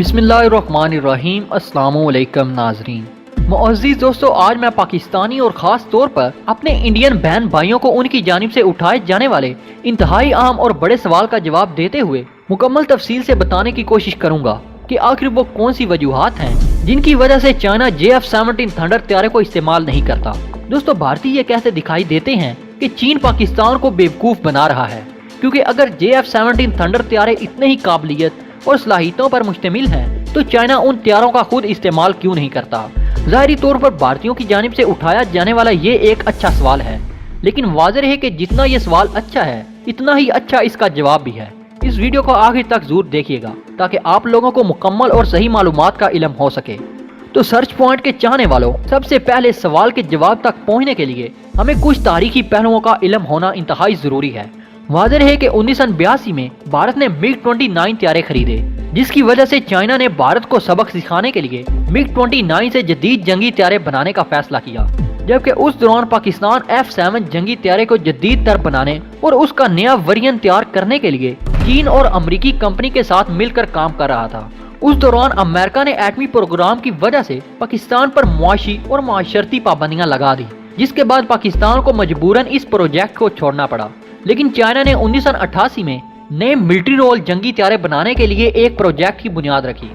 बिस्मिल्लाहिर्रहमानिर्रहीम। अस्सलामुअलैकुम नाजरीन। मुअज़्ज़िज़ दोस्तों, आज मैं पाकिस्तानी और ख़ास तौर पर अपने इंडियन बहन भाइयों को उनकी जानिब से उठाए जाने वाले इंतहाई अहम और बड़े सवाल का जवाब देते हुए मुकम्मल तफसील से बताने की कोशिश करूँगा कि आखिर वो कौन सी वजूहात हैं जिनकी वजह से चाइना JF-17 थंडर त्यारे को इस्तेमाल नहीं करता। दोस्तों, भारतीय ये कहते दिखाई देते हैं कि चीन पाकिस्तान को बेवकूफ़ बना रहा है, क्योंकि अगर JF-17 थंडर त्यारे इतने ही काबिलियत और सलाहियतों पर मुश्तमिल हैं तो चाइना उन त्यारों का खुद इस्तेमाल क्यों नहीं करता। ज़ाहिरी तौर पर भारतीयों की जानिब से उठाया जाने वाला ये एक अच्छा सवाल है, लेकिन वाज़ेह है कि जितना ये सवाल अच्छा है इतना ही अच्छा इसका जवाब भी है। इस वीडियो को आखिर तक जरूर देखिएगा ताकि आप लोगों को मुकम्मल और सही मालूमात का इल्म हो सके। तो सर्च पॉइंट के चाहने वालों, सबसे पहले सवाल के जवाब तक पहुँचने के लिए हमें कुछ तारीखी पहलुओं का इल्म होना इंतहाई ज़रूरी है। वाज़ेह है कि 1982 में भारत ने MiG-29 त्यारे खरीदे, जिसकी वजह से चाइना ने भारत को सबक सिखाने के लिए MiG-29 से जदीद जंगी त्यारे बनाने का फैसला किया, जबकि उस दौरान पाकिस्तान F-7 जंगी त्यारे को जदीद तर बनाने और उसका नया वेरिएंट तैयार करने के लिए चीन और अमरीकी कंपनी के साथ मिलकर काम कर रहा था। उस दौरान अमेरिका ने एटमी प्रोग्राम की वजह से पाकिस्तान पर मुआशी और माशरती पाबंदियां लगा दी, जिसके बाद पाकिस्तान को मजबूरन इस प्रोजेक्ट को छोड़ना पड़ा। लेकिन चाइना ने 1988 में नए मिलिट्री रोल जंगी त्यारे बनाने के लिए एक प्रोजेक्ट की बुनियाद रखी।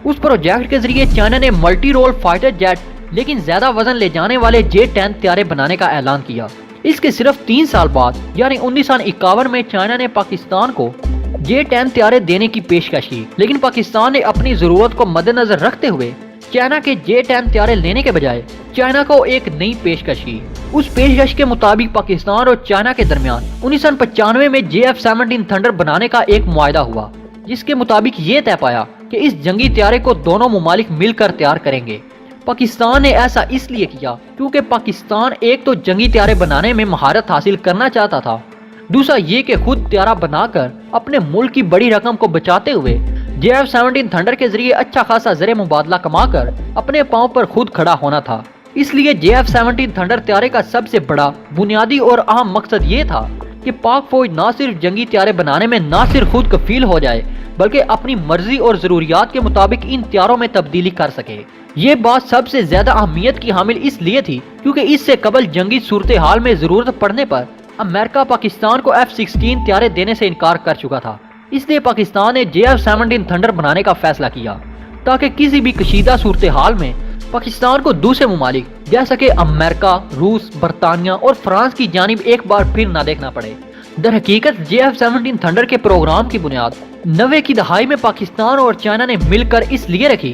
उस प्रोजेक्ट के जरिए चाइना ने मल्टी रोल फाइटर जेट लेकिन ज्यादा वजन ले जाने वाले J-10 त्यारे बनाने का ऐलान किया। इसके सिर्फ 3 साल बाद यानी 1951 में चाइना ने पाकिस्तान को J-10 त्यारे देने की पेशकश की, लेकिन पाकिस्तान ने अपनी जरूरत को मद्देनजर रखते हुए चाइना के J-10 त्यारे लेने के बजाय चाइना को एक नई पेशकश की। उस पेशकश के मुताबिक पाकिस्तान और चाइना के दरमियान 1995 में JF-17 थंडर बनाने का एक मुआहदा हुआ, जिसके मुताबिक ये तय पाया कि इस जंगी त्यारे को दोनों मुमालिक मिलकर तैयार करेंगे। पाकिस्तान ने ऐसा इसलिए किया क्योंकि पाकिस्तान एक तो जंगी त्यारे बनाने में महारत हासिल करना चाहता था, दूसरा ये कि खुद त्यारा बनाकर अपने मुल्क की बड़ी रकम को बचाते हुए JF-17 थंडर के जरिए अच्छा खासा ज़र मुबादला कमाकर अपने पांव पर खुद खड़ा होना था। इसलिए JF-17 थंडर त्यारे का सबसे बड़ा, बुनियादी और अहम मकसद ये था कि पाक फौज न सिर्फ जंगी त्यारे बनाने में न सिर्फ खुद कफील हो जाए, बल्कि अपनी मर्जी और ज़रूरियात के मुताबिक इन त्यारों में तब्दीली कर सके। ये बात सबसे ज्यादा अहमियत की हामिल इसलिए थी क्योंकि इससे कबल जंगी सूरत हाल में जरूरत पड़ने पर अमेरिका पाकिस्तान को F-16 त्यारे देने से इनकार कर चुका था। इसलिए पाकिस्तान ने JF-17 थंडर बनाने का फैसला किया ताकि किसी भी कशीदा सूरत हाल में पाकिस्तान को दूसरे मुमालिक जैसा कि अमेरिका, रूस, बरतानिया और फ्रांस की जानिब एक बार फिर न देखना पड़े। दर हकीकत JF-17 थंडर के प्रोग्राम की बुनियाद 90 की दहाई में पाकिस्तान और चाइना ने मिलकर इसलिए रखी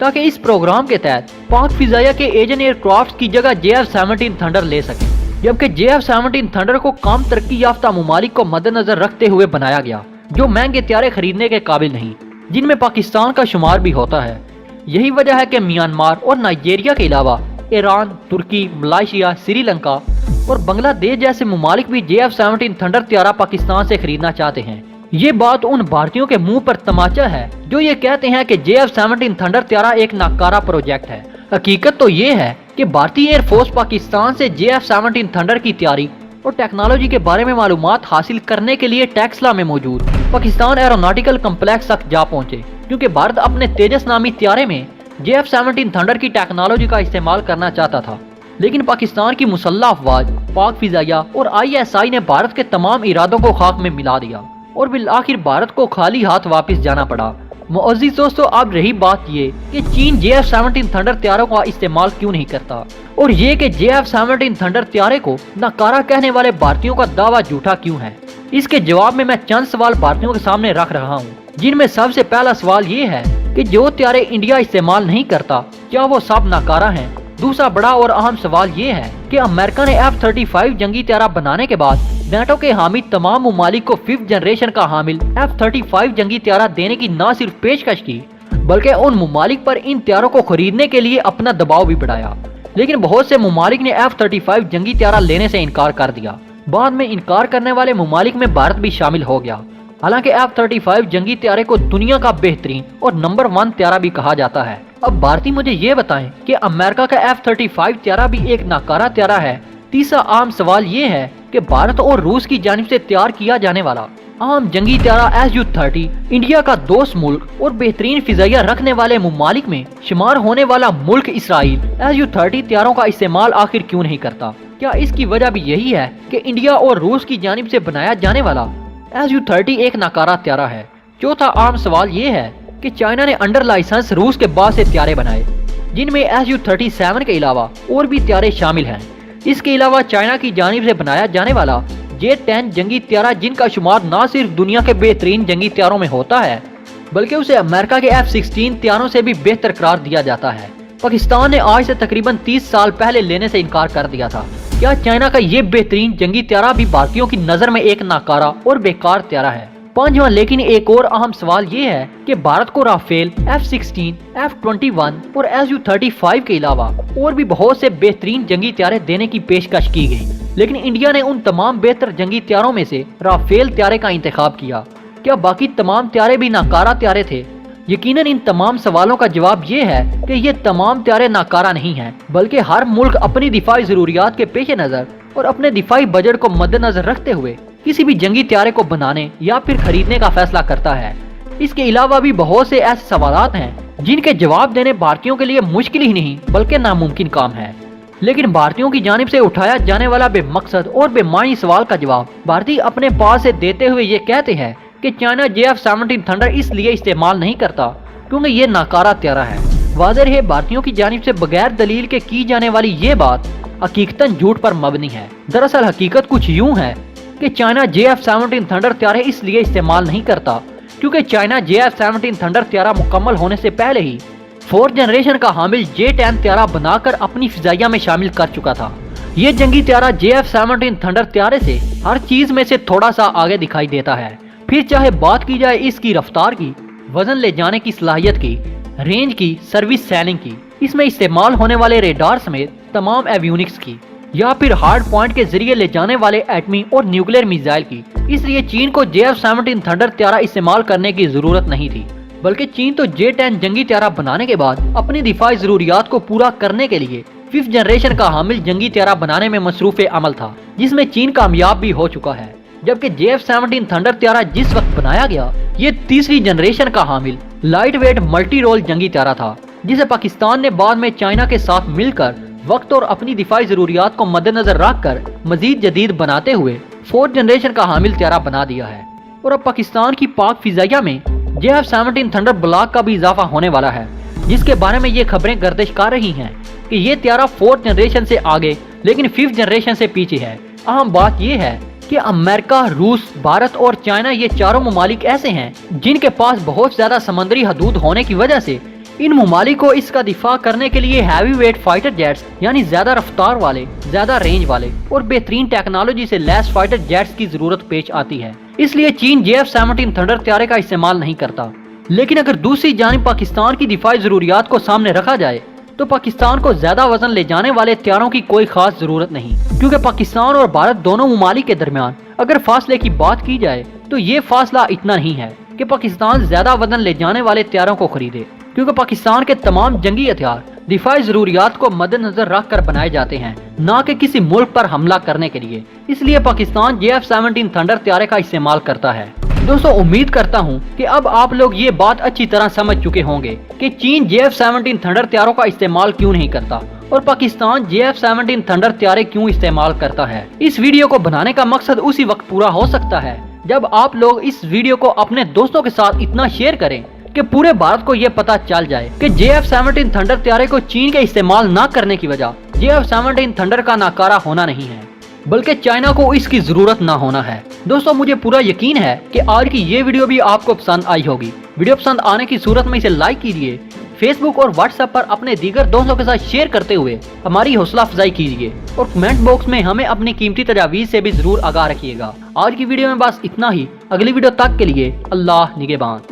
ताकि इस प्रोग्राम के तहत पाक फिजाया के एजन एयरक्राफ्ट की जगह JF-17 थंडर ले सके, जबकि JF-17 थंडर को कम तरक्की याफ्ता मुमालिक को मद्देनजर रखते हुए बनाया गया जो महंगे त्यारे खरीदने के काबिल नहीं, जिनमें पाकिस्तान का शुमार भी होता है। यही वजह है कि म्यांमार और नाइजीरिया के अलावा ईरान, तुर्की, मलेशिया, श्रीलंका और बांग्लादेश जैसे मुमालिक भी JF-17 थंडर त्यारा पाकिस्तान से खरीदना चाहते हैं। ये बात उन भारतीयों के मुंह पर तमाचा है जो ये कहते हैं कि JF-17 थंडर त्यारा एक नाकारा प्रोजेक्ट है। हकीकत तो ये है कि भारतीय एयरफोर्स पाकिस्तान से JF-17 थंडर की तैयारी और टेक्नोलॉजी के बारे में मालूमात हासिल करने के लिए टेक्सला में मौजूद पाकिस्तान एरोनॉटिकल कम्प्लेक्स तक जा पहुंचे, क्योंकि भारत अपने तेजस नामी त्यारे में JF-17 थंडर की टेक्नोलॉजी का इस्तेमाल करना चाहता था। लेकिन पाकिस्तान की मुसल्लह अफवाज, पाक फिजाया और ISI ने भारत के तमाम इरादों को खाक में मिला दिया और बिलाखिर भारत को खाली हाथ वापस जाना पड़ा। मुअज़्ज़िज़ दोस्तों, अब रही बात ये कि चीन JF-17 थंडर त्यारों का इस्तेमाल क्यों नहीं करता, और ये कि JF-17 थंडर त्यारे को नाकारा कहने वाले भारतीयों का दावा झूठा क्यों है। इसके जवाब में मैं चंद सवाल भारतीयों के सामने रख रहा हूँ, जिनमें सबसे पहला सवाल ये है कि जो त्यारे इंडिया इस्तेमाल नहीं करता क्या वो सब नाकारा हैं। दूसरा बड़ा और अहम सवाल ये है कि अमेरिका ने F-35 जंगी त्यारा बनाने के बाद नेटो के हामिद तमाम मुमालिक को 5th जनरेशन का हामिल F-35 जंगी त्यारा देने की न सिर्फ पेशकश की, बल्कि उन मुमालिक पर इन त्यारों को खरीदने के लिए अपना दबाव भी बढ़ाया। लेकिन बहुत से मुमालिक ने F-35 जंगी त्यारा लेने से इनकार कर दिया। बाद में इनकार करने वाले मुमालिक में भारत भी शामिल हो गया। हालांकि F-35 जंगी त्यारे को दुनिया का बेहतरीन और नंबर 1 त्यारा भी कहा जाता है। अब भारतीय मुझे ये बताएं कि अमेरिका का F-35 त्यारा भी एक नाकारा त्यारा है। तीसरा आम सवाल ये है कि भारत और रूस की जानिब से तैयार किया जाने वाला अहम जंगी त्यारा SU-30 इंडिया का दोस्त मुल्क और बेहतरीन फिजाइया रखने वाले मुमालिक में शुमार होने वाला मुल्क इसराइल SU-30 त्यारों का इस्तेमाल आखिर क्यों नहीं करता? क्या इसकी वजह भी यही है कि इंडिया और रूस की जानिब से बनाया जाने वाला SU-30 एक नाकारा त्यारा है? चौथा आम सवाल ये है कि चाइना ने अंडर लाइसेंस रूस के बाद से त्यारे बनाए, जिनमें SU-37 के अलावा और भी त्यारे शामिल हैं। इसके अलावा चाइना की जानिब से बनाया जाने वाला J-10 जंगी त्यारा, जिनका शुमार न सिर्फ दुनिया के बेहतरीन जंगी त्यारों में होता है बल्कि उसे अमेरिका के F-16 त्यारों से भी बेहतर करार दिया जाता है। पाकिस्तान ने आज से तकरीबन 30 साल पहले लेने से इनकार कर दिया था। क्या चाइना का ये बेहतरीन जंगी त्यारा भी भारतीयों की नजर में एक नाकारा और बेकार त्यारा है? पांचवा लेकिन एक और अहम सवाल ये है कि भारत को राफेल, F-16, F-21 और SU-35 के अलावा और भी बहुत से बेहतरीन जंगी त्यारे देने की पेशकश की गई, लेकिन इंडिया ने उन तमाम बेहतर जंगी त्यारों में से राफेल त्यारे का इंतखाब किया। क्या बाकी तमाम त्यारे भी नाकारा त्यारे थे? यकीनन इन तमाम सवालों का जवाब ये है कि ये तमाम त्यारे नाकारा नहीं हैं, बल्कि हर मुल्क अपनी दिफाई जरूरियात के पेश नज़र और अपने दिफाई बजट को मद्देनजर रखते हुए किसी भी जंगी त्यारे को बनाने या फिर खरीदने का फैसला करता है। इसके अलावा भी बहुत से ऐसे सवालात हैं जिनके जवाब देने भारतीयों के लिए मुश्किल ही नहीं बल्कि नामुमकिन काम है, लेकिन भारतीयों की जानिब से उठाया जाने वाला बेमकसद और बेमानी सवाल का जवाब भारतीय अपने पास से देते हुए ये कहते हैं कि चाइना JF-17 थंडर इसलिए इस्तेमाल नहीं करता क्योंकि ये नाकारा त्यारा है। वाज़ेह है भारतीयों की जानिब से बगैर दलील के की जाने वाली ये बात हकीकतन झूठ पर मबनी है। दरअसल हकीकत कुछ यूं है कि चाइना JF-17 थंडर त्यारे इसलिए इस्तेमाल नहीं करता क्योंकि चाइना JF-17 थंडर त्यारा मुकम्मल होने से पहले ही 4th जनरेशन का हामिल J-10 त्यारा बनाकर अपनी फिजाइया में शामिल कर चुका था। ये जंगी त्यारा JF-17 थंडर त्यारे से हर चीज में से थोड़ा सा आगे दिखाई देता है, फिर चाहे बात की जाए इसकी रफ्तार की, वजन ले जाने की सलाहियत की, रेंज की, सर्विस सैलिंग की, इसमें इस्तेमाल होने वाले रेडार समेत तमाम एवियोनिक्स की, या फिर हार्ड पॉइंट के जरिए ले जाने वाले एटमी और न्यूक्लियर मिसाइल की। इसलिए चीन को JF-17 थंडर त्यारा इस्तेमाल करने की जरूरत नहीं थी, बल्कि चीन तो J-10 जंगी त्यारा बनाने के बाद अपनी दिफाई जरूरियात को पूरा करने के लिए 5th जनरेशन का हामिल जंगी त्यारा बनाने में मसरूफ अमल था, जिसमें चीन कामयाब भी हो चुका है। जबकि JF-17 थंडर त्यारा जिस वक्त बनाया गया, ये 3री जनरेशन का हामिल लाइट वेट मल्टी रोल जंगी त्यारा था, जिसे पाकिस्तान ने बाद में चाइना के साथ मिलकर वक्त और अपनी दिफाई जरूरियात को मद्देनजर रखकर मजीद जदीद बनाते हुए 4th जनरेशन का हामिल त्यारा बना दिया है। और अब पाकिस्तान की पाक फिजाइया में JF-17 थंडर ब्लॉक का भी इजाफा होने वाला है, जिसके बारे में ये खबरें गर्दिश कर रही हैं कि ये त्यारा 4th जनरेशन से आगे लेकिन 5th जनरेशन से पीछे है। अहम बात यह है कि अमेरिका, रूस, भारत और चाइना ये चारों ममालिक ऐसे हैं जिनके पास बहुत ज्यादा समंदरी हदूद होने की वजह से इन ममालिक को इसका दिफा करने के लिए हैवी वेट फाइटर जेट्स यानी ज्यादा रफ्तार वाले, ज्यादा रेंज वाले और बेहतरीन टेक्नोलॉजी से लैस फाइटर जेट्स की जरूरत पेश आती है। इसलिए चीन JF-17 थंडर त्यारे का इस्तेमाल नहीं करता। लेकिन अगर दूसरी जानिब पाकिस्तान की दिफाई जरूरियात को सामने रखा जाए तो पाकिस्तान को ज्यादा वजन ले जाने वाले त्यारों की कोई खास जरूरत नहीं, क्योंकि पाकिस्तान और भारत दोनों ममालिक के दरमियान अगर फासले की बात की जाए तो ये फासला इतना नहीं है कि पाकिस्तान ज्यादा वजन ले जाने वाले त्यारों को खरीदे, क्योंकि पाकिस्तान के तमाम जंगी हथियार दिफाई जरूरियात को मद्देनजर रख कर बनाए जाते हैं, न कि किसी मुल्क पर हमला करने के लिए। इसलिए पाकिस्तान JF-17 थंडर त्यारे का इस्तेमाल करता है। दोस्तों, उम्मीद करता हूं कि अब आप लोग ये बात अच्छी तरह समझ चुके होंगे कि चीन JF-17 थंडर त्यारों का इस्तेमाल क्यों नहीं करता और पाकिस्तान JF-17 थंडर त्यारे क्यों इस्तेमाल करता है। इस वीडियो को बनाने का मकसद उसी वक्त पूरा हो सकता है जब आप लोग इस वीडियो को अपने दोस्तों के साथ इतना शेयर करें कि पूरे भारत को ये पता चल जाए कि JF-17 थंडर त्यारे को चीन के इस्तेमाल न करने की वजह JF-17 थंडर का नाकारा होना नहीं है, बल्कि चाइना को इसकी जरूरत ना होना है। दोस्तों, मुझे पूरा यकीन है कि आज की ये वीडियो भी आपको पसंद आई होगी। वीडियो पसंद आने की सूरत में इसे लाइक कीजिए, फेसबुक और व्हाट्सएप पर अपने दीगर दोस्तों के साथ शेयर करते हुए हमारी हौसला अफजाई कीजिए और कमेंट बॉक्स में हमें अपनी कीमती तजावीज़ से भी जरूर आगाह रखिएगा। आज की वीडियो में बस इतना ही। अगली वीडियो तक के लिए अल्लाह निगहबान।